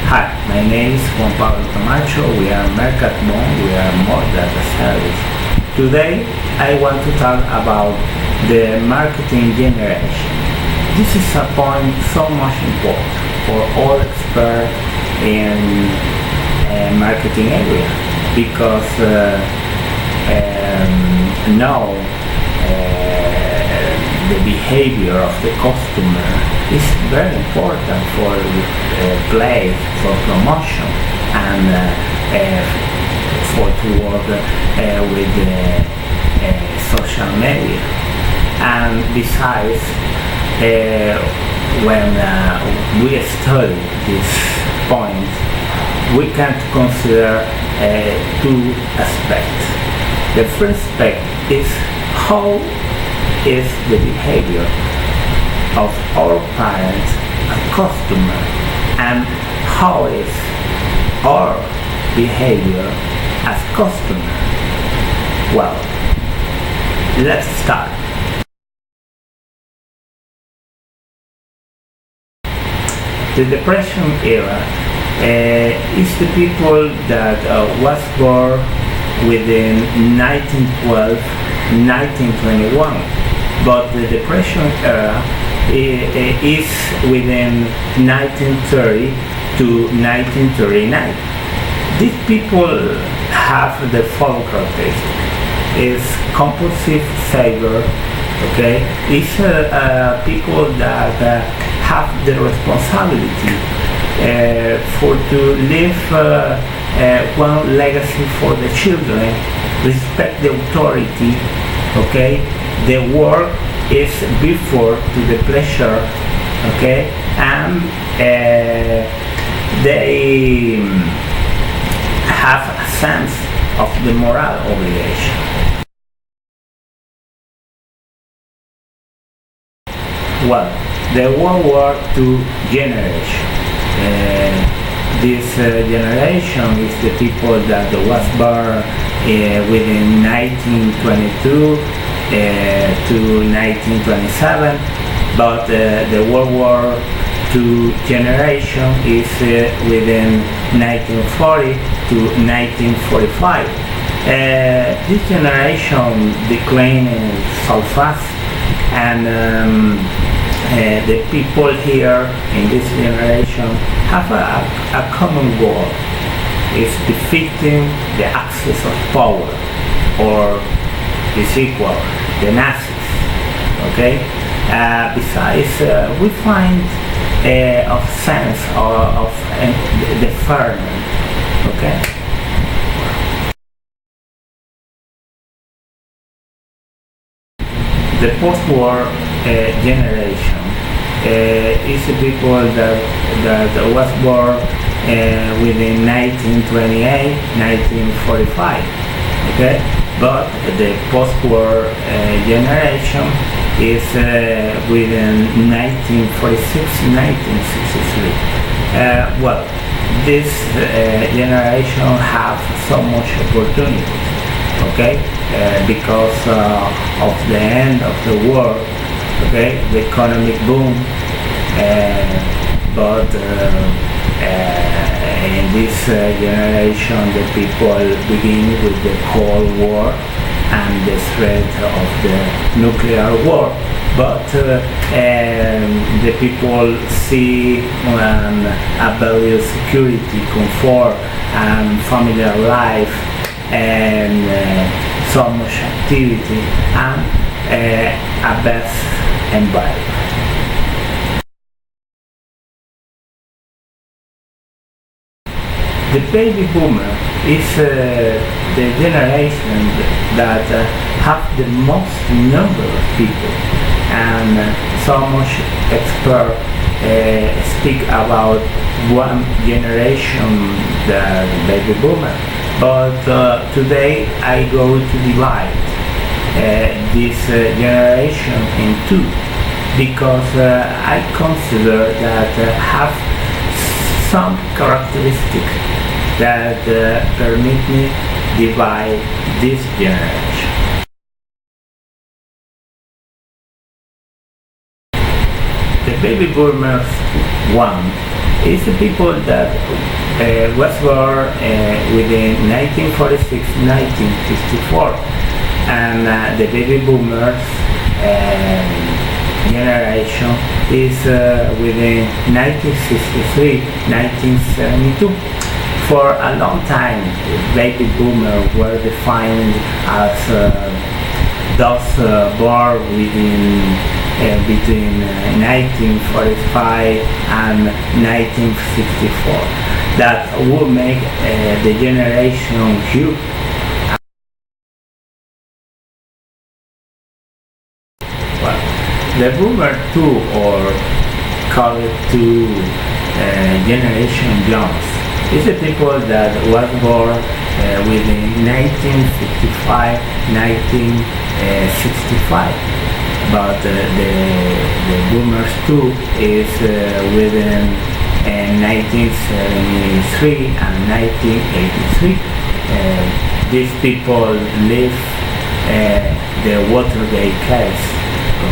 Hi, my name is Camacho. We are Mercat Bond. We are more data service. Today, I want to talk about the marketing generation. This is a point so much important for all experts in marketing area because now the behavior of the customer is very important for play, for promotion, and for to work with social media. And besides, when we study this point, we can consider two aspects. The first aspect is how is the behavior of our parents and customer, and how is our behavior as customer. Well, let's start. The Depression era is the people that was born within 1912, 1921. But the Depression era is within 1930 to 1939. These people have the following characteristics: is compulsive saver, okay? It's people that have the responsibility for to leave one legacy for the children, respect the authority, okay? The work is before to the pleasure, okay, and they have a sense of the moral obligation. Well, the World War II generation. This generation is the people that was born within 1922 to 1927, but the World War II generation is within 1940 to 1945. This generation declined so fast, and the people here in this generation have a common goal. It's defeating the axis of power, or is equal the Nazis, okay? Besides, we find of sense of the fairness, okay? The post-war generation is the people that was born within 1928, 1945, okay? But the post-war generation is within 1946, 1963. Well, this generation have so much opportunity, okay? Because of the end of the war, okay? The economic boom, but in this generation the people begin with the Cold War and the threat of the nuclear war, but the people see a value security, comfort, and family life, and so much activity, and a best environment. The baby boomer is the generation that have the most number of people, and so much experts speak about one generation, the baby boomer. But today I go to divide this generation in two, because I consider that have some characteristics that permit me divide this generation. The baby boomers one It's the people that was born within 1946-1954, and the baby boomers generation is within 1963-1972. For a long time, baby boomers were defined as those born between 1945 and 1964. That would make the generation huge. Well, the boomer 2, or call it 2 generation Jones, is the people that was born within 1955-1965. But the boomers 2 is within 1973 and 1983. These people live the Watergate case.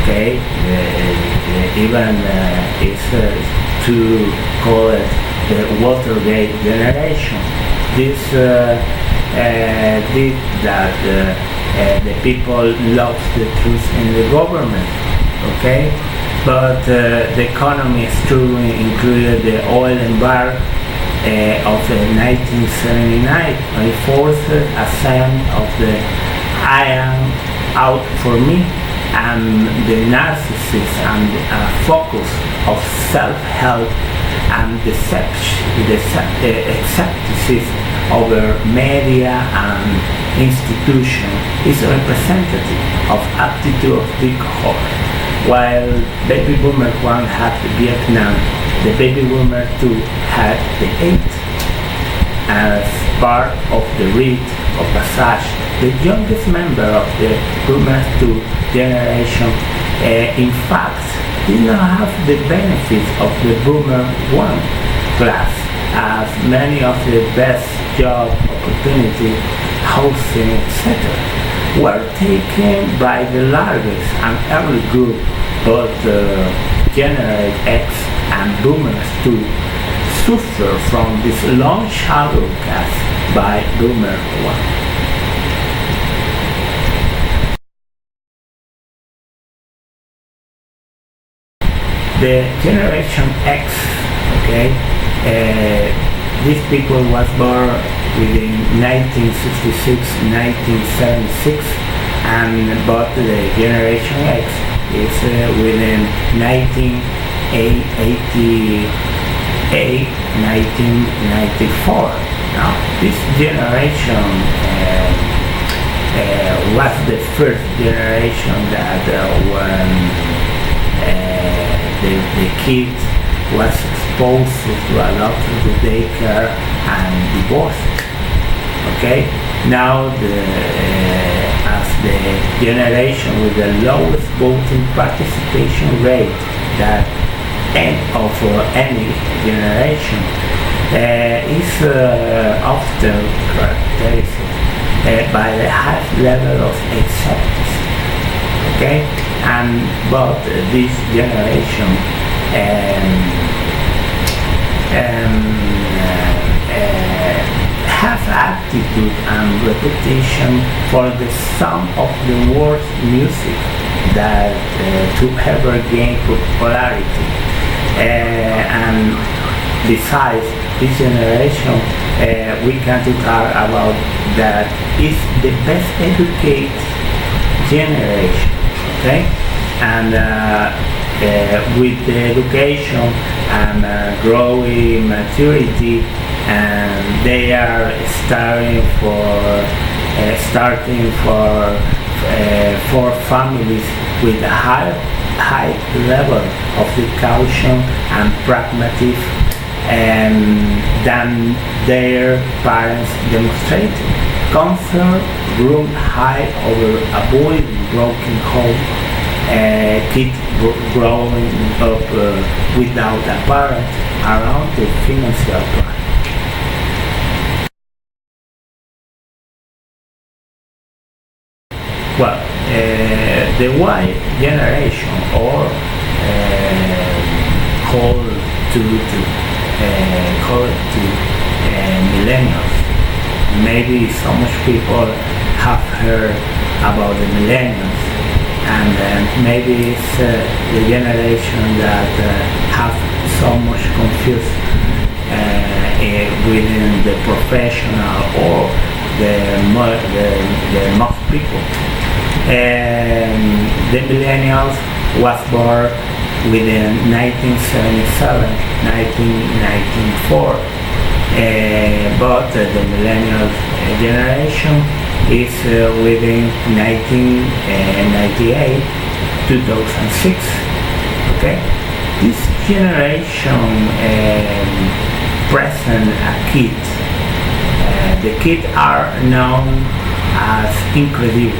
Okay, even is to call it the Watergate generation. This did that the people lost the trust in the government. Okay, but the economy struggling included the oil embargo of 1979, and forced ascent of the "I am out for me" and the narcissism and focus of self-help and skepticism over media and institution is representative of attitude of big horror. While baby boomer 1 had Vietnam, the baby boomer 2 had the 8th. As part of the rite of passage, the youngest member of the boomer 2 generation in fact did not have the benefits of the boomer 1 class, as many of the best job opportunity, housing, etc. were taken by the largest and early group, but Generation X and boomers 2 suffer from this long shadow cast by boomer 1. The Generation X, okay, these people was born within 1966-1976, and but the Generation X is within 1988-1994. Now, this generation was the first generation that when the kid was exposed to a lot of the daycare and divorce. Okay, now as the generation with the lowest voting participation rate that of any generation is often characterized by the high level of acceptance. Okay, and but this generation has aptitude and reputation for the some of the worst music that to ever gain popularity, and besides this generation we can talk about that is the best educated generation. Okay, and with the education and growing maturity, and they are starting for families with a high level of the caution and pragmatism than their parents demonstrated. Concern room high over avoiding broken home, kids growing up without a parent around the financial plan. Well, the Y generation, or called to called to millennials. Maybe so much people have heard about the millennials, and maybe it's the generation that have so much confused within the professional or the most people. The millennials was born within 1977, 1994, but the millennial generation is within 1998, 2006. Okay, this generation present a kid. The kids are known as incredible,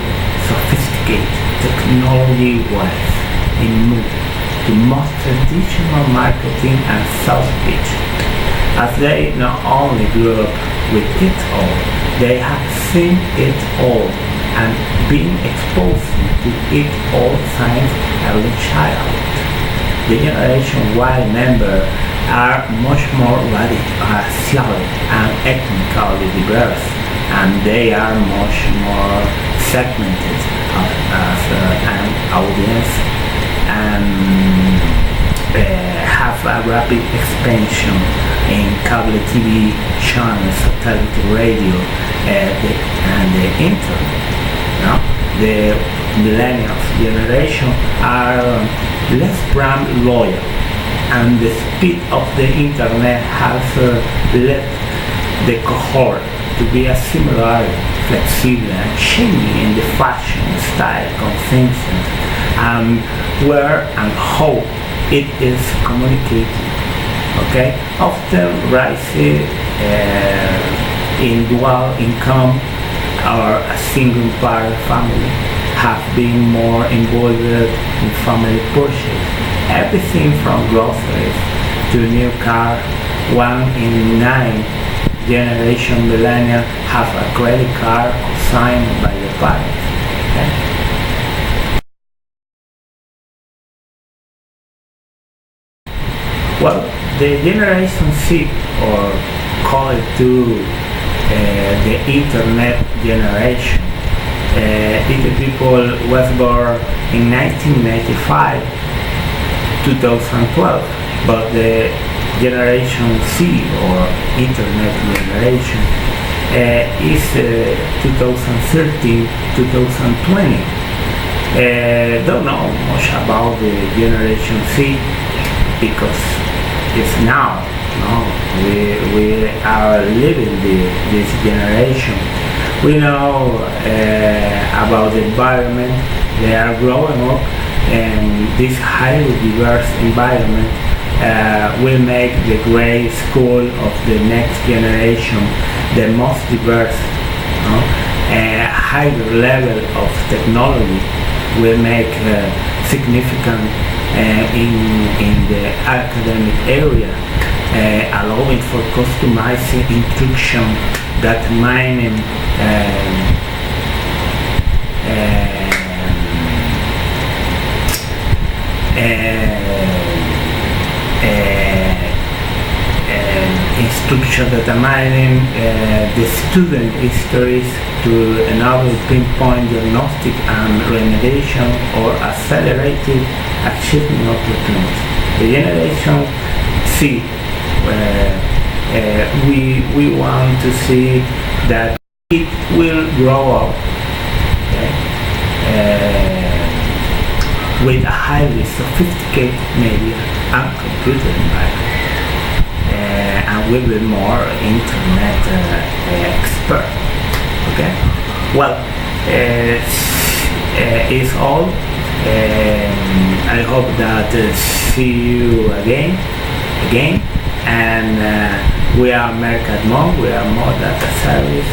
sophisticated, technology-wise, in mood, the most traditional marketing and sales pitch. As they not only grew up with it all, they have seen it all and been exposed to it all since early childhood. The Generation Y members are much more racially and ethnically diverse, and they are much more segmented as an audience and have a rapid expansion in cable TV channels, satellite radio, and the internet. No? The millennials generation are less brand loyal, and the speed of the internet has led the cohort to be a similar, flexible and changing in the fashion, style, consumption, and where and how it is communicated. Okay, often rising in dual income or a single parent family have been more involved in family purchase. Everything from groceries to new car. 1 in 9 generation millennials have a credit card signed by the parents. Okay? Well, the Generation Z, or call it to the internet generation, the people was born in 1995, 2012, but the Generation Z, or internet generation, is 2013, 2020. Don't know much about the Generation Z because it's now. No, we are living this generation. We know about the environment. They are growing up, and this highly diverse environment will make the grade school of the next generation the most diverse. No? A higher level of technology will make significant in the academic area, allowing for customizing instruction, data mining, instruction data mining, the student histories to enable pinpoint diagnostic and remediation or accelerated achievement opportunities. The Generation Z, we want to see that it will grow up, okay, with a highly sophisticated media and computer environment, and will be more internet expert. Okay, well, it's all. I hope that see you again, and we are Mercat Monk. We are more data service.